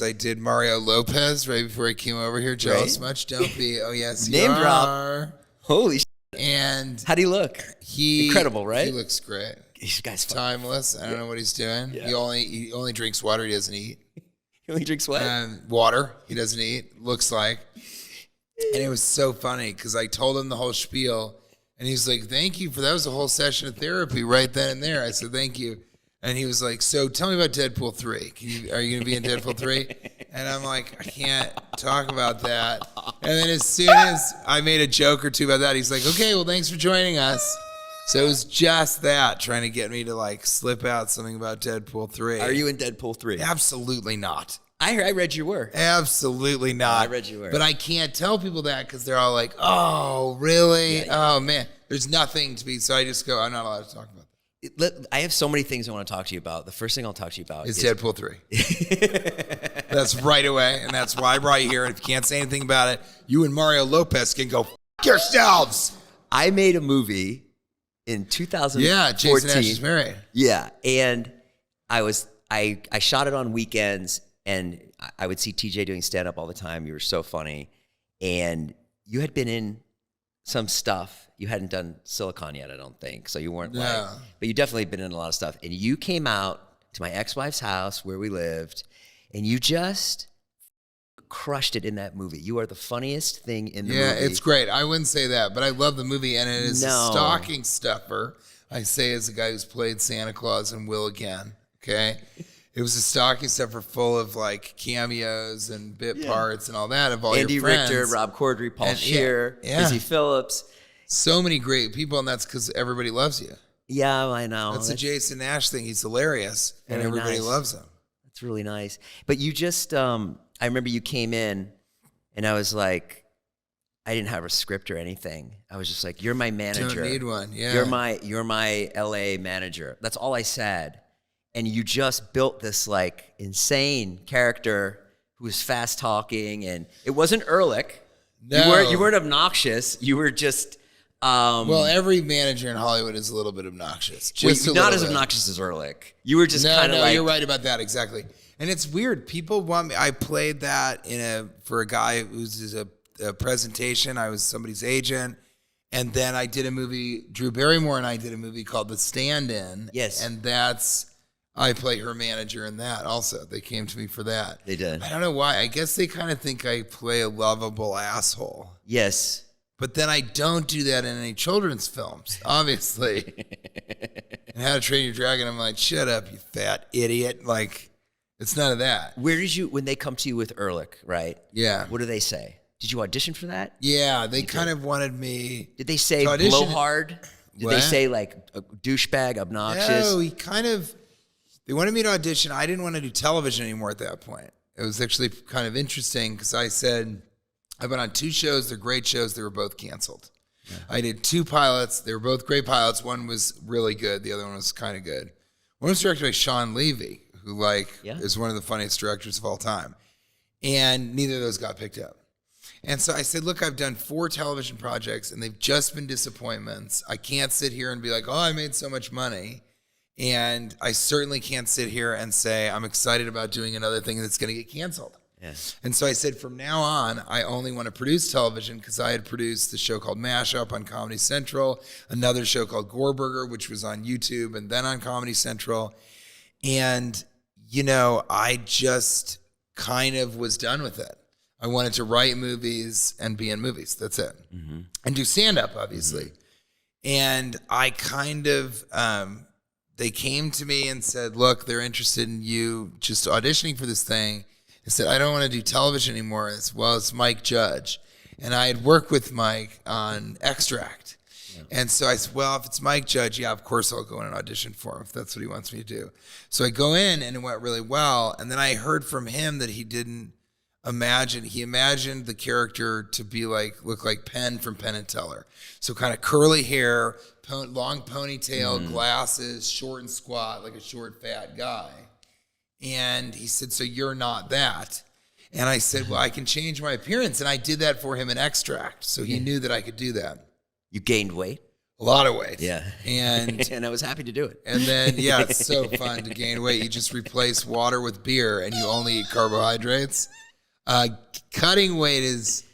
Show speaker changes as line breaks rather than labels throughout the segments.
I did Mario Lopez right before I came over here. Jealous much? Don't be. Oh, yes, you
Name
are.
drop. Holy shit.
And
How'd he look? Incredible, right?
He looks great.
This guy's
timeless. I don't know what he's doing.
Yeah.
He only drinks water. He doesn't eat.
He only drinks what?
Water. He doesn't eat. Looks like. And it was so funny because I told him the whole spiel, and he's like, "Thank you for that. Was a whole session of therapy right then and there." I said, "Thank you." And he was like, "So tell me about Deadpool 3. Are you going to be in Deadpool 3? And I'm like, "I can't talk about that." And then as soon as I made a joke or two about that, he's like, "Okay, well, thanks for joining us." So it was just that, trying to get me to like slip out something about Deadpool 3.
Are you in Deadpool 3?
Absolutely not.
I read you were.
Absolutely not.
I read you were.
But I can't tell people that because they're all like, "Oh, really?
Yeah.
Oh, man." There's nothing to be. So I just go, I'm not allowed to talk about that.
I have so many things I want to talk to you about. The firk thing I'll talk to you about
is Deadpool 3. That's right away, and that's why I'm right here. And if you can't say anything about it, you and Mario Lopez can go f yourselves.
I made a movie in 2014.
Yeah, Jason Nash is married.
Yeah, and I shot it on weekends, and I would see TJ doing stand-up all the time. You were so funny, and you had been in some stuff. You hadn't done Silicon yet, I don't think. So you weren't like, but you definitely been in a lot of stuff. And you came out to my ex-wife's house where we lived, and you just crushed it in that movie. You are the funniest thing in the movie.
Yeah, it's great. I wouldn't say that, but I love the movie, and it is a stocking stuffer. I say as a guy who's played Santa Claus and will again, okay? It was a stocking stuffer full of like cameos and bit parts and all that of all
Andy
your friends.
Richter, Rob Corddry, Paul Scheer, Busy Phillips.
So many great people, and that's because everybody loves you.
Yeah, I know.
That's a Jason Nash thing. He's hilarious, and everybody loves him.
That's really nice. But you just, I remember you came in, and I was like, I didn't have a script or anything. I was just like, "You're my manager.
Don't need one. Yeah.
You're my LA manager." That's all I said. And you just built this like insane character who was fast talking, and it wasn't Ehrlich.
No.
You weren't obnoxious. You were just.
Well, every manager in Hollywood is a little bit obnoxious. Just
not as obnoxious as Ehrlich. You were just kind of like.
You're right about that, exactly. And it's weird. People want me. I played that for a guy who's a presentation. I was somebody's agent. And then I did a movie, Drew Barrymore and I did a movie called The Stand-In.
Yes.
And I play her manager in that also. They came to me for that.
They did.
I don't know why. I guess they kind of think I play a lovable asshole.
Yes.
But then I don't do that in any children's films, obviously. And How to Train Your Dragon, I'm like, shut up, you fat idiot. Like, it's none of that.
Where did you, when they come to you with Ehrlich, right?
Yeah.
What do they say? Did you audition for that?
Yeah, they kind of wanted me.
Did they say blowhard? Did they say like a douchebag, obnoxious?
No, they wanted me to audition. I didn't want to do television anymore at that point. It was actually kind of interesting because I said, I've been on 2 shows. They're great shows. They were both canceled. Yeah. I did 2 pilots. They were both great pilots. One was really good. The other one was kind of good. One was directed by Sean Levy, who is one of the funniest directors of all time. And neither of those got picked up. And so I said, look, I've done 4 television projects, and they've just been disappointments. I can't sit here and be like, oh, I made so much money. And I certainly can't sit here and say, I'm excited about doing another thing that's going to get canceled.
Yes.
And so I said, from now on, I only want to produce television because I had produced the show called Mashup on Comedy Central, another show called Goreburger, which was on YouTube and then on Comedy Central. And, I just kind of was done with it. I wanted to write movies and be in movies. That's it. Mm-hmm. And do stand-up, obviously. Mm-hmm. And I kind of, they came to me and said, look, they're interested in you just auditioning for this thing. I said, I don't want to do television anymore. It's Mike Judge. And I had worked with Mike on Extract. Yeah. And so I said, well, if it's Mike Judge, yeah, of course I'll go in and audition for him if that's what he wants me to do. So I go in and it went really well. And then I heard from him that he imagined the character to be look like Penn from Penn and Teller. So kind of curly hair, long ponytail, glasses, short and squat, like a short, fat guy. And he said, so you're not that. And I said, well, I can change my appearance. And I did that for him in Extract. So he knew that I could do that.
You gained weight?
a lot of weight.
Yeah.
And
and I was happy to do it.
and then yeah, it's so fun to gain weight. You just replace water with beer, and you only eat carbohydrates. Cutting weight is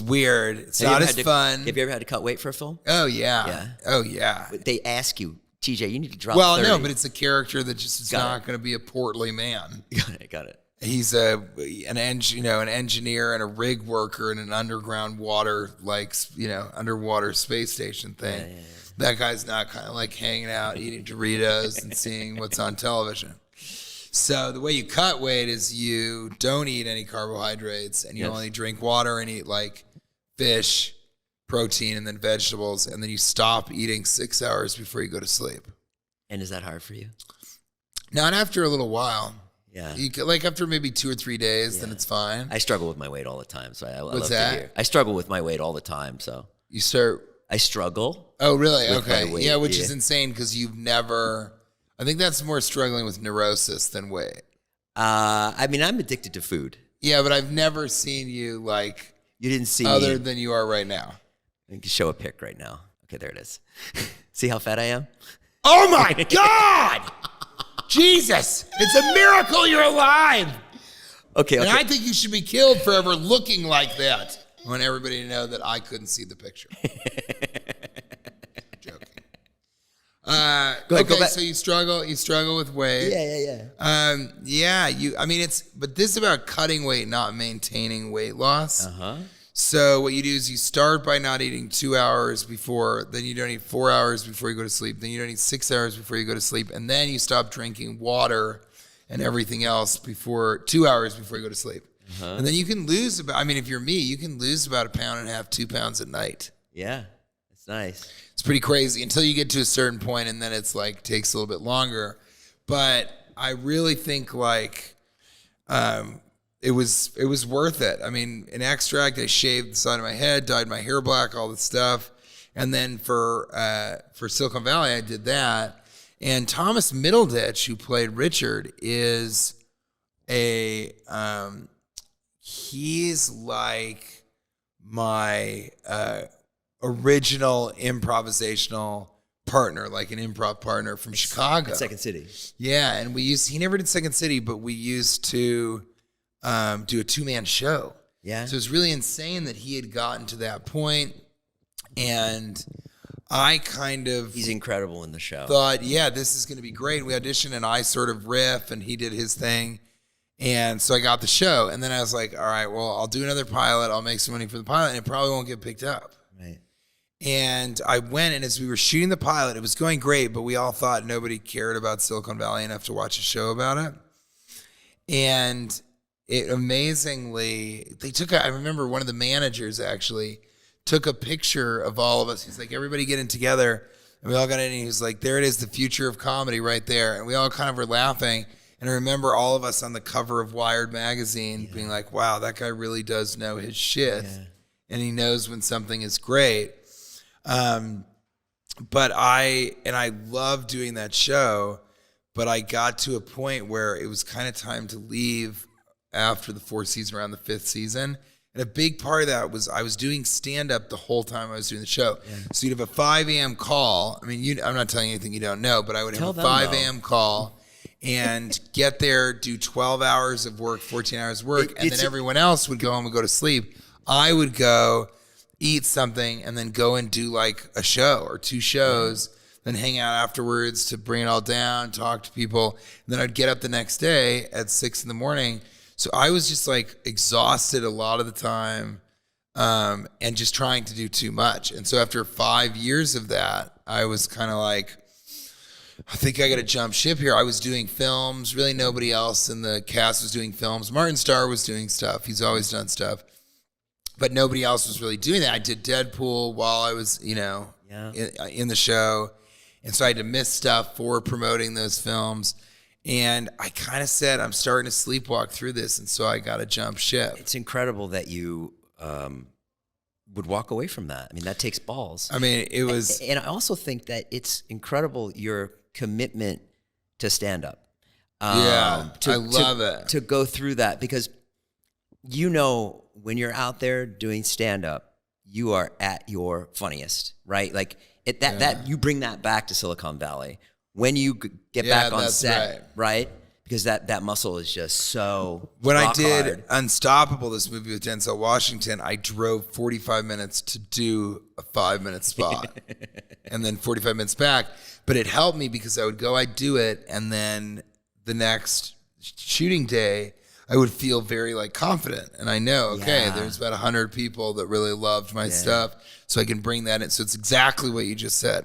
weird. It's not as fun.
Have you ever had to cut weight for a film?
Oh yeah.
Yeah.
Oh yeah.
They ask you, TJ, you need to drop.
Well,
30.
no, but it's a character that just is not
it.
going to be a portly man.
Got it.
He's an engineer and a rig worker in an underground water, underwater space station thing.
Yeah.
That guy's not kind of like hanging out, eating Doritos and seeing what's on television. So the way you cut weight is you don't eat any carbohydrates, and you only drink water and eat like fish, protein, and then vegetables, and then you stop eating 6 hours before you go to sleep.
And is that hard for you?
Not after a little while.
Yeah.
Like after maybe 2 or 3 days, then it's fine.
I struggle with my weight all the time, so I love
that?
to hear. I struggle with my weight all the time, so.
You start...
I struggle.
Oh, really?
with
Okay.
my weight,
Yeah, which is insane because you've never... I think that's more struggling with neurosis than weight.
I mean, I'm addicted to food.
Yeah, but I've never seen you like...
You didn't see
other than you are right now.
I can show a pic right now. Okay, there it is. See how fat I am?
Oh my God! Jesus! It's a miracle you're alive!
Okay.
And I think you should be killed for ever looking like that. I want everybody to know that I couldn't see the picture. Joking.
Go back.
So you struggle with weight.
Yeah.
But this is about cutting weight, not maintaining weight loss.
Uh-huh.
So what you do is you start by not eating 2 hours before, then you don't eat 4 hours before you go to sleep, then you don't eat 6 hours before you go to sleep, and then you stop drinking water and everything else before 2 hours before you go to sleep. Uh-huh. And then you can lose if you're me, you can lose about 1.5 pounds, 2 pounds at night.
Yeah, it's nice.
It's pretty crazy until you get to a certain point, and then it's like takes a little bit longer. But I really think it was worth it. I mean, in Extract, I shaved the side of my head, dyed my hair black, all this stuff. And then for Silicon Valley, I did that. And Thomas Middleditch, who played Richard, is he's like my original improvisational partner, like an improv partner from Chicago.
At Second City.
Yeah, and he never did Second City, but we used to do a 2-man show.
Yeah.
So it's really insane that he had gotten to that point, and I kind of...
He's incredible in the show.
Thought, yeah, this is going to be great. We auditioned, and I sort of riff, and he did his thing. And so I got the show, and then I was like, all right, well, I'll do another pilot. I'll make some money for the pilot, and it probably won't get picked up.
Right.
And I went, and as we were shooting the pilot, it was going great, but we all thought nobody cared about Silicon Valley enough to watch a show about it. And it amazingly, I remember one of the managers actually took a picture of all of us. He's like, everybody getting together. And we all got in, and he was like, there it is, the future of comedy right there. And we all kind of were laughing. And I remember all of us on the cover of Wired magazine being like, wow, that guy really does know his shit. Yeah. And he knows when something is great. But I love doing that show, but I got to a point where it was kind of time to leave after the 4th season, around the 5th season. And a big part of that was I was doing stand-up the whole time I was doing the show. Yeah. So you'd have a 5 a.m. call. I mean, I'm not telling you anything you don't know, but I would have a 5 a.m. call and get there, do 12 hours of work, 14 hours of work, and then everyone else would go home and go to sleep. I would go eat something and then go and do like a show or 2 shows, then hang out afterwards to bring it all down, talk to people. And then I'd get up the next day at 6 a.m. So I was just like exhausted a lot of the time, and just trying to do too much. And so after 5 years of that, I was kind of like, I think I got to jump ship here. I was doing films. Really nobody else in the cast was doing films. Martin Starr was doing stuff. He's always done stuff. But nobody else was really doing that. I did Deadpool while I was, in the show. And so I had to miss stuff for promoting those films. And I kind of said, I'm starting to sleepwalk through this, and so I got to jump ship.
It's incredible that you would walk away from that. I mean, that takes balls.
I mean, it was...
And I also think that it's incredible your commitment to stand-up.
I love it.
To go through that, because when you're out there doing stand-up, you are at your funniest, right? Like that you bring that back to Silicon Valley when you get back on set, right? Because that muscle is just so
When I did
hard.
Unstoppable, this movie with Denzel Washington, I drove 45 minutes to do a 5-minute spot and then 45 minutes back. But it helped me because I would go, I'd do it, and then the next shooting day, I would feel very like confident. And I know, okay, there's about 100 people that really loved my stuff, so I can bring that in. So it's exactly what you just said.